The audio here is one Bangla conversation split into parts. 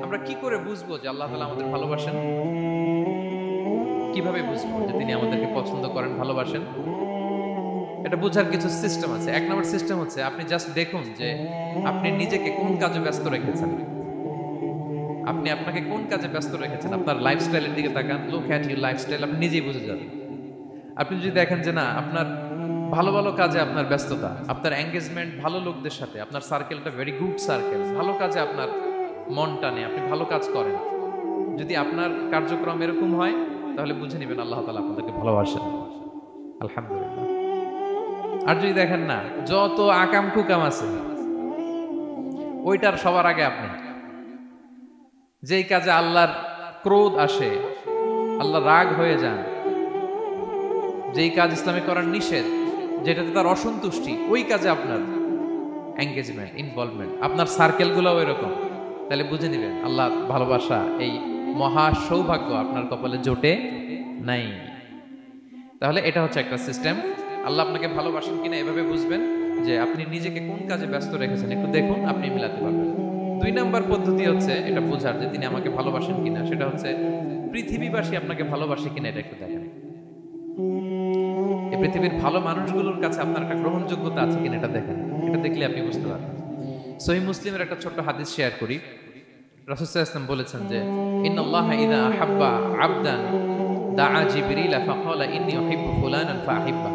আমরা কি করে বুঝবো যে আল্লাহ তাআলা আমাদের ভালোবাসেন? কিভাবে বুঝবো যে তিনি আমাদেরকে পছন্দ করেন, ভালোবাসেন? এটা বোঝার কিছু সিস্টেম আছে। এক নম্বর সিস্টেম হচ্ছে আপনি জাস্ট দেখুন যে আপনি নিজেকে কোন কাজে ব্যস্ত রেখেছেন। আপনি আপনাকে কোন কাজে ব্যস্ত রেখেছেন, আপনার লাইফস্টাইলের দিকে তাকান, লুক অ্যাট ইউর লাইফস্টাইল, আপনি নিজেই বুঝে যাবেন। আপনি যদি দেখেন যে না, আপনার ভালো ভালো কাজে আপনার ব্যস্ততা, আপনার এঙ্গেজমেন্ট ভালো লোকদের সাথে, আপনার সার্কেলটা ভেরি গুড সার্কেল, ভালো কাজে আপনার মন টানে, আপনি ভালো কাজ করেন, যদি আপনার কার্যক্রম এরকম হয়, তাহলে বুঝে নেবেন আল্লাহ তাআলা আপনাদেরকে ভালোবাসেন। আলহামদুলিল্লাহ। আর যদি দেখেন না, যত আকাম কুকাম আছে ওইটার সবার আগে আপনি, যেই কাজে আল্লাহর ক্রোধ আসে, আল্লাহ রাগ হয়ে যান, যেই কাজ ইসলামে করার নিষেধ, যেটাতে তার অসন্তুষ্টি, ওই কাজে আপনার এঙ্গেজমেন্ট, ইনভলভমেন্ট, আপনার সার্কেলগুলো এরকম, তাহলে বুঝে নেবেন আল্লাহ ভালোবাসা, এই মহা সৌভাগ্য আপনার কপালে জোটে নাই। তাহলে এটা হচ্ছে একটা সিস্টেম। আল্লাহ আপনাকে ভালোবাসেন কিনা এভাবে বুঝবেন যে আপনি নিজেকে কোন কাজে ব্যস্ত রেখেছেন, একটু দেখুন, আপনি মিলাতে পারবেন। 2 নম্বর পদ্ধতি হচ্ছে এটা বোঝার যে তিনি আমাকে ভালোবাসেন কিনা, সেটা হচ্ছে পৃথিবীবাসী আপনাকে ভালোবাসে কিনা, এটা একটু দেখেন। এই পৃথিবীর ভালো মানুষগুলোর কাছে আপনার একটা গ্রহণযোগ্যতা আছে কিনা, এটা দেখেন। এটা দেখলে আপনি বুঝতে পারবেন। সহিহ মুসলিমের একটা ছোট্ট হাদিস শেয়ার করি। রাসূল সাল্লাল্লাহু আলাইহি ওয়াসাল্লাম বলেছেন যে ইন্নাল্লাহা ইযা আহাব্বা আবদান দাআ জিবরিল ফাকালা ইন্নী উহিব্বু ফুলানান ফাআহিব্বা।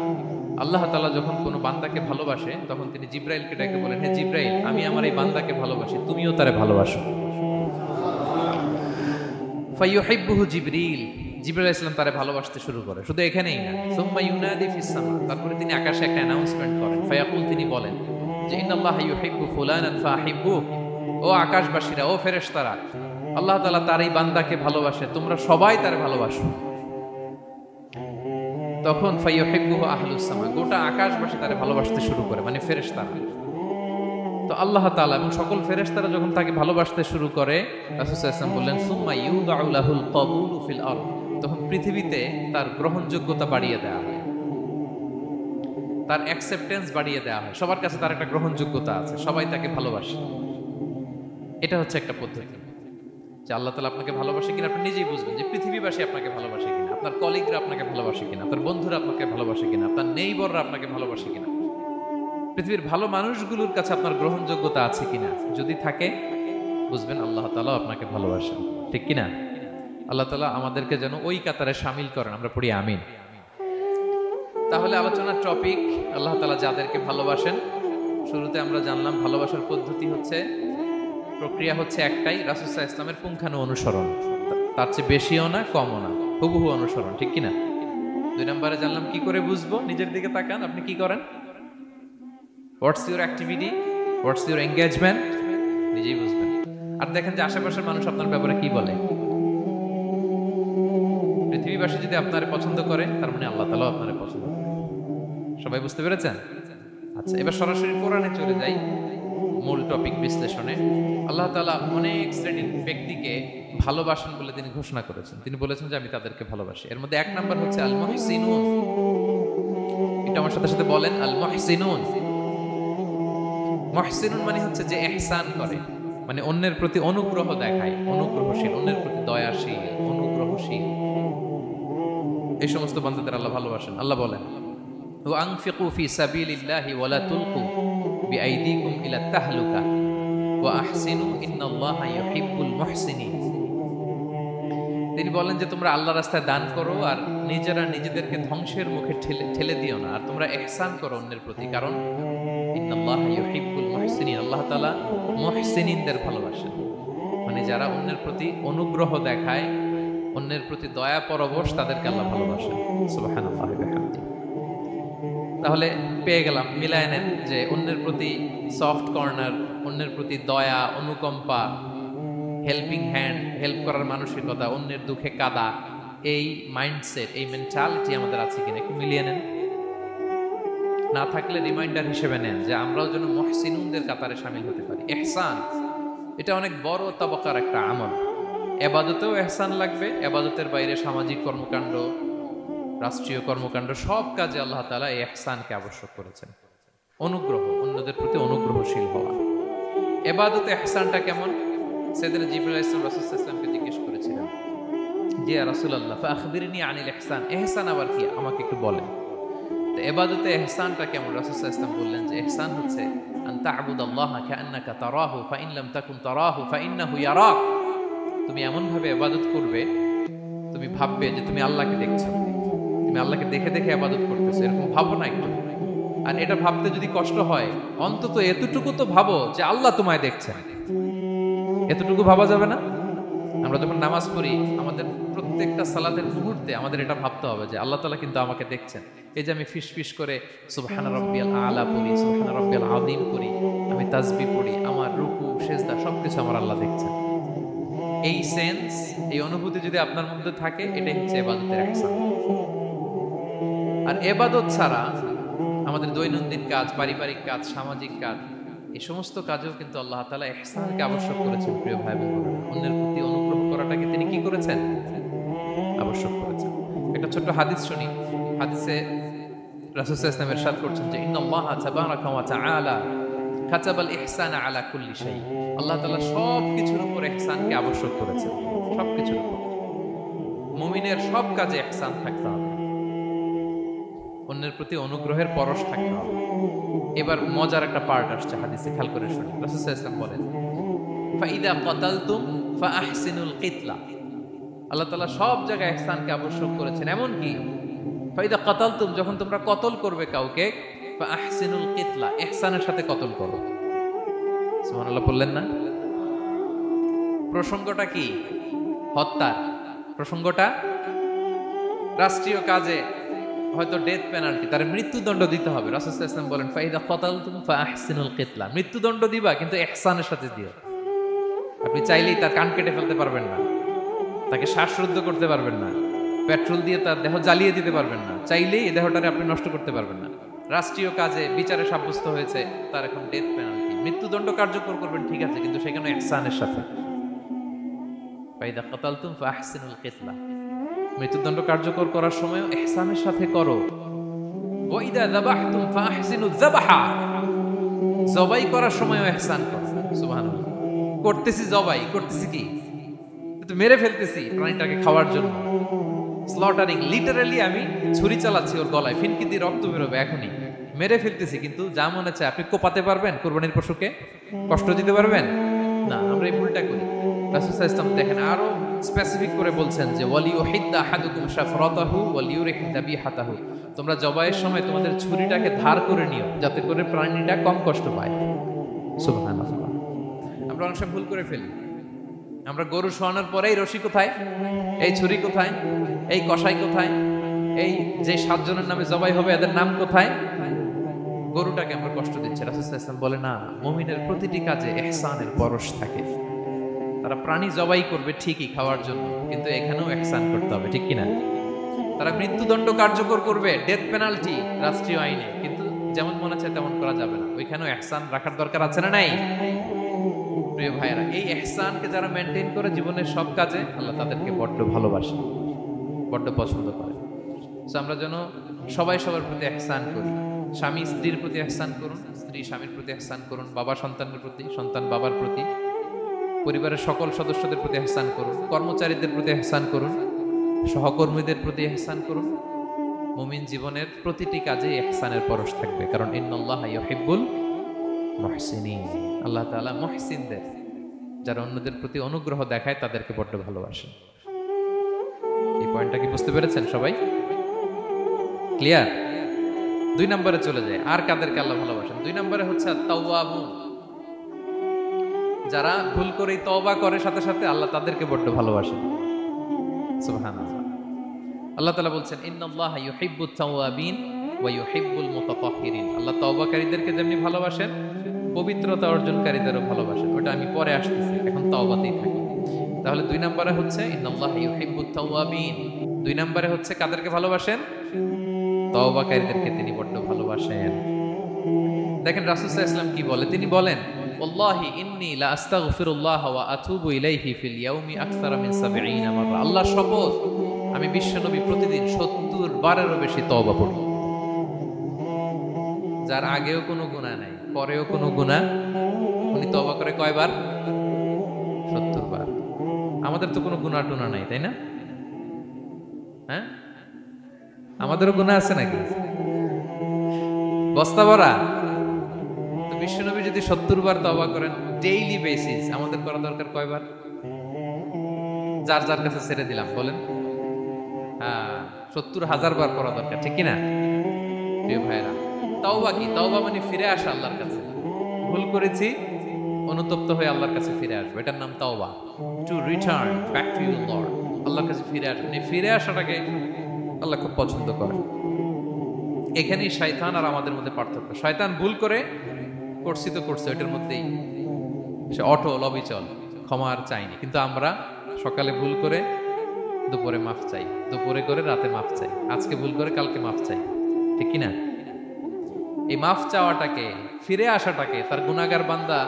আল্লাহ তাআলা যখন কোনো বান্দাকে ভালোবাসে, তখন তিনি জিবরাইলকে ডেকে বলেন, হে জিবরাইল, আমি আমার এই বান্দাকে ভালোবাসি, তুমিও তারে ভালোবাসো। ফায়ুহিব্বুহু জিবরিল, জিবরাইল আলাইহিস সালাম তারে ভালোবাসতে শুরু করে। শুধু এখানেই না, সুম্মা ইউনাদি ফিস সামা, তারপরে তিনি আকাশে একটা অ্যানাউন্সমেন্ট করেন। ফায়াকুল, তিনি বলেন যে ইন্নাল্লাহা ইউহিব্বু ফুলানান ফাআহিব্বু, ও আকাশবাসীরা, ও ফেরেশতারা, আল্লাহ তাআলা তার এই বান্দাকে ভালোবাসে, তোমরা সবাই তারে ভালোবাসো। তখন ফায়ুহিব্বুহু আহলুস সামা, গোটা আকাশবাসী তারে ভালোবাসতে শুরু করে, মানে ফেরেশতারা। তো আল্লাহ তাআলা এবং সকল ফেরেশতারা যখন তাকে ভালোবাসতে শুরু করে, রাসূল সাল্লাল্লাহু আলাইহি ওয়াসাল্লাম বললেন সুম্মা ইউদাউ লাহুল কবুলু ফিল আরদ, তখন পৃথিবীতে তার গ্রহণযোগ্যতা বাড়িয়ে দেওয়া হয়, তার অ্যাকসেপ্টেন্স বাড়িয়ে দেওয়া হয়, সবার কাছে তার একটা গ্রহণযোগ্যতা আছে, সবাই তাকে ভালোবাসে। এটা হচ্ছে একটা পদ্ধতি যে আল্লাহ তাআলা আপনাকে ভালোবাসে কিনা আপনি নিজেই বুঝবেন, যে পৃথিবীবাসী আপনাকে ভালোবাসে কিনা, আপনার কলিগরা আপনাকে ভালোবাসে কিনা, আপনার বন্ধুরা আপনাকে ভালোবাসে কিনা, আপনার নেইবররা আপনাকে ভালোবাসে কিনা, পৃথিবীর ভালো মানুষগুলোর কাছে আপনার গ্রহণযোগ্যতা আছে কিনা। যদি থাকে, বুঝবেন আল্লাহ তাআলা আপনাকে ভালোবাসেন। ঠিক কিনা? আল্লাহ তাআলা আমাদেরকে যেন ওই কাতারে শামিল করেন, আমরা পড়ি আমিন। তাহলে আলোচনার টপিক, আল্লাহ তাআলা যাদেরকে ভালোবাসেন। শুরুতে আমরা জানলাম ভালোবাসার পদ্ধতি হচ্ছে, প্রক্রিয়া হচ্ছে একটাই, রাসূল সাল্লাল্লাহু আলাইহি ওয়াসাল্লামের পুঙ্খানু অনুসরণ, তার চেয়ে বেশিও না কমও না, হুবহু অনুসরণ। ঠিক কিনা? 2 নম্বরে জানলাম কি করে বুঝবো, নিজের দিকে তাকান, আপনি কি করেন, what's your activity, what's your engagement, নিজেই বুঝবেন। আর দেখেন যে আশেপাশের মানুষ আপনার ব্যাপারে কি বলে। পৃথিবীবাসী যদি আপনারে পছন্দ করে, তার মানে আল্লাহ তাআলাও আপনারে পছন্দ করে। সবাই বুঝতে পেরেছেন? আচ্ছা, এবার সরাসরি কোরআনে চলে যাই, মূল টপিক বিশ্লেষণে। আল্লাহ তাআলা অনেক শ্রেণীর ব্যক্তিকে ভালোবাসেন বলে তিনি ঘোষণা করেছেন। তিনি বলেছেন যে আমি তাদেরকে ভালোবাসি। এর মধ্যে 1 নাম্বার হচ্ছে আল মুহসিনুন। এটা আমার সাথে সাথে বলেন, আল মুহসিনুন। মুহসিনুন মানে হচ্ছে যে ইহসান করে, মানে অন্যের প্রতি অনুগ্রহ দেখায়, অনুগ্রহশীল, অন্যের প্রতি দয়াশীল, অনুগ্রহশীল। এই সমস্ত বান্দাদের আল্লাহ ভালোবাসেন। আল্লাহ বলেন, ওয়া আনফিকু ফি সাবিলিল্লাহি ওয়া লা তুলকু বিআইদিকুম ইলা তাহলুকা ওয়া আহসিনু ইন্নাল্লাহা ইউহিব্বুল মুহসিনিন। তিনি বলেন যে তোমরা আল্লাহর রাস্তায় দান করো আর নিজেরা নিজেদেরকে ধ্বংসের মুখে ঠেলে দিও না, আর তোমরা ইহসান করো অন্যের প্রতি, কারণ ইন্নাল্লাহা ইউহিব্বুল মুহসিনিন, আল্লাহ তাআলা মুহসিনিনদের ভালোবাসেন, মানে যারা অন্যের প্রতি অনুগ্রহ দেখায়, অন্যের প্রতি দয়া পরবশ, তাদেরকে আল্লাহ ভালোবাসেন। সুবহানাল্লাহি ওয়া বিহামদিহি। তাহলে পেয়ে গেলাম, মিলায় নেন যে অন্যের প্রতি সফট কর্নার, অন্যের প্রতি দয়া, অনুকম্পা, হেল্পিং হ্যান্ড, হেল্প করার মানসিকতা, অন্যের দুঃখে কাদা, এই মাইন্ডসেট, এই মেন্টালিটি আমাদের আছে কিনা একটু মিলিয়ে নেন। না থাকলে রিমাইন্ডার হিসেবে নেন যে আমরাও যেন মুহসিনুনদের কাতারে শামিল হতে পারি। ইহসান এটা অনেক বড় তাবাকার একটা আমল। ইবাদতেও ইহসান লাগবে, ইবাদতের বাইরে সামাজিক কর্মকাণ্ড, রাষ্ট্রীয় কর্মকাণ্ড, সব কাজে আল্লাহ তাআলা এই ইহসানকে আবশ্যক করেছেন। অনুগ্রহ, অন্যদের প্রতি অনুগ্রহশীল হওয়া। ইবাদতে ইহসানটা কেমন? সাইয়েদনা জিবরাইল আলাইহিস সালাম রাসূল সাল্লাল্লাহু আলাইহি ওয়াসাল্লামকে জিজ্ঞেস করেছিলেন যে ইয়া রাসূলুল্লাহ ফাআখবিরনি আনিল ইহসান, ইহসান আবার কি, আমাকে একটু বলেন। তো ইবাদতে ইহসানটা কেমন? রাসূল সাল্লাল্লাহু আলাইহি ওয়াসাল্লাম বললেন যে ইহসান হচ্ছে আন তা'বুদাল্লাহা কাআন্নাকা তারাহু ফাইন লাম তাকুন তারাহু ফাইন্নাহু ইয়ারাক। তুমি এমন ভাবে ইবাদত করবে, তুমি ভাববে যে তুমি আল্লাহকে দেখছো, তুমি আল্লাহকে দেখে দেখে ইবাদত করতেছো, এরকম ভাবো না একটু। আর এটা ভাবতে যদি কষ্ট হয়, অন্তত এতটুকু তো ভাবো যে আল্লাহ তোমায় দেখছেন। এতটুকু ভাবা যাবে না? আমরা যখন নামাজ পড়ি, আমাদের প্রত্যেকটা সালাতের মুহূর্তে আমাদের এটা ভাবতে হবে যে আল্লাহ তাআলা কিন্তু আমাকে দেখছেন। এই যে আমি ফিস করে সুবহান রাব্বিয়াল আলা পড়ি, সুবহান রাব্বিয়াল আযীম পড়ি, আমি তাসবিহ পড়ি, আমার রুকু সেজদা সবকিছু আমার আল্লাহ দেখছেন। এই সেন্স, এই অনুভূতি যদি আপনার মধ্যে থাকে, এটাই হচ্ছে ইবাদতের ইহসান। আর ইবাদত ছাড়া আমাদের দৈনন্দিন কাজ, পারিবারিক কাজ, সামাজিক কাজ, এই সমস্ত কাজেও কিন্তু আল্লাহ তাআলা ইহসানকে আবশ্যক করেছেন। প্রিয় ভাই বোনেরা, অন্যের প্রতি অনুগ্রহ করাটাকে তিনি কি করেছেন? আবশ্যক করেছেন। একটা ছোট্ট হাদিস শুনি। হাদিসে রাসূল সাল্লাল্লাহু আলাইহি ওয়াসাল্লাম ইরশাদ করছেন যে ইন্নাল্লাহা তাবারাকা ওয়া তাআলা কাতাবাল ইহসানা আলা কুল্লি শাই। আল্লাহ তাআলা সব কিছুর উপর ইহসানকে আবশ্যক করেছেন, সব কিছুর উপর। মুমিনের সব কাজে ইহসান থাকতে হবে, অন্যের প্রতি অনুগ্রহের পরশ থাকতে হবে। এবার মজার একটা পার্ট আসছে হাদিসে, খেয়াল করে শুনি। রাসূল সাল্লাল্লাহু আলাইহি ওয়াসাল্লাম বলেন ফাইদা কাতালতুম ফাআহসিনুল কিতলা। আল্লাহ তাআলা সব জায়গায় ইহসানকে আবশ্যক করেছেন। এমন কি ফাইদা কাতালতুম, যখন তোমরা কতল করবে কাউকে, ফাআহসিনুল কিতলা, ইহসানের সাথে কতল করো। সুবহানাল্লাহ বললেন না? প্রসঙ্গটা কি? হত্যার প্রসঙ্গটা। রাষ্ট্রীয় কাজে হয়তো ডেথ পেনাল্টি, তার মৃত্যুদণ্ড দিতে হবে। রাসূল সাল্লাল্লাহু আলাইহি ওয়াসাল্লাম বলেন ফাইদা কাতালতুম ফাআহসিনুল কিতলা, মৃত্যুদণ্ড দিবা কিন্তু ইহসানের সাথে দিও। আপনি চাইলেই তার কান কেটে ফেলতে পারবেন না, তাকে শ্বাসরুদ্ধ করতে পারবেন না, পেট্রোল দিয়ে তার দেহ জ্বালিয়ে দিতে পারবেন না, চাইলেই এই দেহটারে আপনি নষ্ট করতে পারবেন না। রাষ্ট্রীয় কাজে বিচারে সাব্যস্ত হয়েছে তার এখন ডেথ পেনাল্টি, মৃত্যুদণ্ড কার্যকর করবেন, ঠিক আছে, কিন্তু সেখানে ইহসানের সাথে। ফাইদা কাতালতুম ফাআহসিনুল কিতলা, মৃত্যুদণ্ড কার্যকর করার সময় ইহসানের সাথে করো। ওয়া ইদা যাবাহতুম ফাআহসিনুয যাবাহা, জবাই করার সময়ও ইহসান করো। সুবহানাল্লাহ। করতেছি জবাই, করতেছি কি? তো মেরে ফেলতেছি প্রাণীটাকে খাওয়ার জন্য। স্লটারিং, লিটারালি আমি ছুরি চালাচ্ছি ওর গলায়, ফিনকি দিয়ে রক্ত বেরোবে এখনই, মেরে ফেলতেছি। কিন্তু যা মনে চায় আপনি কোপাতে পারবেন? কুরবানির পশুকে কষ্ট দিতে পারবেন না। আমরা এই ভুলটা করি। রাসূল সাল্লাল্লাহু আলাইহি ওয়াসাল্লাম দেখেন আরো স্পেসিফিক করে বলছেন যে ওয়ালিউহিদ্দা আহাদুকুম শাফরাতাহু ওয়ালিউরিহ যাবিহাতাহু, তোমরা জবাইয়ের সময় তোমাদের ছুরিটাকে ধার করে নিও, যাতে করে প্রাণীটা কম কষ্ট পায়। সুবহানাল্লাহ। আমরা অনেক সময় ভুল করে ফেলি। আমরা গরু শোয়ানোর পরেই রশি কোথায়, এই ছুরি কোথায়, এই কষাই কোথায়, এই যে 7 জনের নামে জবাই হবে এদের নাম কোথায়, গরুটাকে আমরা কষ্ট দিচ্ছি। রাসূল সাল্লাল্লাহু আলাইহি ওয়াসাল্লাম বলে না, মুমিনের প্রতিটি কাজে ইহসানের পরশ থাকে। তারা প্রাণী জবাই করবে ঠিকই খাওয়ার জন্য, কিন্তু এখানেও ইহসান করতে হবে, ঠিক কিনা? তারা মৃত্যুদণ্ড কার্যকর করবে, ডেথ পেনাল্টি রাষ্ট্রীয় আইনে, কিন্তু যেমন মনে চায় তেমন করা যাবে না। ওইখানেও ইহসান রাখার দরকার আছে না নাই? প্রিয় ভাইরা, এই ইহসানকে যারা মেনটেন করে জীবনের সব কাজে, আল্লাহ তাদেরকে বড্ড ভালোবাসে, বড্ড পছন্দ করে। সো আমরা যেন সবাই সবার প্রতি ইহসান করি। স্বামী স্ত্রীর প্রতি ইহসান করুন, স্ত্রী স্বামীর প্রতি ইহসান করুন, বাবা সন্তানের প্রতি, সন্তান বাবার প্রতি, পরিবারের সকল সদস্যদের প্রতি ইহসান করুন, কর্মচারীদের প্রতি ইহসান করুন, সহকর্মীদের প্রতি ইহসান করুন। মুমিন জীবনের প্রতিটি কাজে ইহসানের পরশ থাকবে, কারণ ইন্নাল্লাহা ইউহিব্বুল মুহসিনিন। আল্লাহ তাআলা মুহসিনদের, যারা অন্যদের প্রতি অনুগ্রহ দেখায়, তাদেরকে বড্ড ভালোবাসেন। এই পয়েন্টটা কি বুঝতে পেরেছেন সবাই? ক্লিয়ার? 2 নম্বরে চলে যায়, আর কাদেরকে আল্লাহ ভালোবাসেন। 2 নম্বরে হচ্ছে আত-তাওয়াবুন, যারা ভুল করেই তওবা করে সাথে সাথে, আল্লাহ তাদেরকে বড্ড ভালোবাসেন। সুবহানাল্লাহ। আল্লাহ তাআলা বলছেন ইন্নাল্লাহা ইউহিব্বুত তাওয়াবিন ওয়া ইউহিব্বুল মুতাতাহহিরিন। আল্লাহ তওবাকারীদেরকে যেমনি ভালোবাসেন, পবিত্রতা অর্জনকারীদেরও ভালোবাসেন। ওটা আমি পরে আসতেছি, এখন তওবাতেই থাকি। তাহলে 2 নম্বরে হচ্ছে ইন্নাল্লাহা ইউহিব্বুত তাওয়াবিন। 2 নম্বরে হচ্ছে কাদেরকে ভালোবাসেন? তওবাকারীদেরকে তিনি বড্ড ভালোবাসেন। দেখেন রাসূল সাল্লাল্লাহু আলাইহি ওয়াসাল্লাম কি বলে, তিনি বলেন ওয়াল্লাহি ইন্নী লা আস্তাগফিরুল্লাহ ওয়া আতুবু ইলাইহি ফিল ইয়াউমি আকসারা মিন 70 মাররা। আল্লাহর শপথ, আমি বিশ্বনবী প্রতিদিন 70 বারেরও বেশি তওবা পড়ি। যার আগেও কোনো গুনাহ নাই, পরেও কোনো গুনাহ, উনি তওবা করে কয়বার? 70 আমাদের তো কোনো গুনাহ টুনা নাই, তাই না? হ্যাঁ, আমাদেরও গুনাহ আছে নাকি? বস্তা ভরা। তো বিশ্বনবী যদি 70 বার তওবা করেন ডেইলি বেসিস, আমাদের করা দরকার কয়বার? যার যার কাছে ছেড়ে দিলাম বলেন। হ্যাঁ, 70,000 বার করা দরকার, ঠিক কিনা প্রিয় ভাইরা? তওবা কি? তওবা মানে ফিরে আসা আল্লাহর কাছে। ভুল করেছি, অনুতপ্ত হয়ে আল্লাহর কাছে ফিরে আসবো, এটার নাম তওবা। To return back to your Lord, আল্লাহর কাছে ফিরে আসবেন। এই ফিরে আসাটাকে আল্লাহ খুব পছন্দ করেন। এখানেই শয়তান আর আমাদের মধ্যে পার্থক্য। শয়তান ভুল করে করছি তো করছে, ওইটার মধ্যেই সে অটল অবিচল, ক্ষমা আর চাইনি। কিন্তু আমরা সকালে ভুল করে দুপুরে মাফ চাই, দুপুরে করে রাতে মাফ চাই, আজকে ভুল করে কালকে মাফ চাই, ঠিক কিনা? এই মাফ চাওয়াটাকে, ফিরে আসাটাকে, তার গুনাহগার বান্দা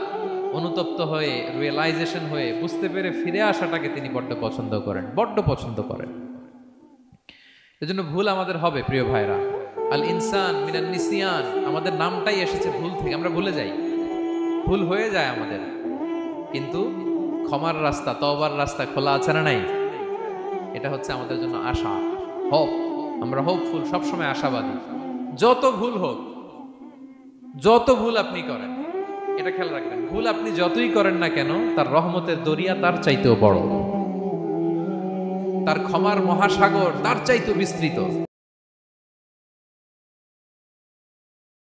অনুতপ্ত হয়ে, রিয়েলাইজেশন হয়ে, বুঝতে পেরে ফিরে আসাটাকে তিনি বড্ড পছন্দ করেন, বড্ড পছন্দ করেন। এজন্য ভুল আমাদের হবে প্রিয় ভাইরা। আল ইনসান মিনান নিসিয়ান, আমাদের নামটাই এসেছে ভুল থেকে। আমরা ভুলে যাই, ভুল হয়ে যায় আমাদের, কিন্তু ক্ষমার রাস্তা, তওবার রাস্তা খোলা আছে না নাই? এটা হচ্ছে আমাদের জন্য আশা, হোপ। আমরা হোপফুল, সবসময় আশাবাদী। যত ভুল হোক, যত ভুল আপনি করেন, এটা খেয়াল রাখবেন, ভুল আপনি যতই করেন না কেন, তার রহমতের দরিয়া তার চাইতেও বড়, তার ক্ষমার মহাসাগর তার চাইতেও বিস্তৃত।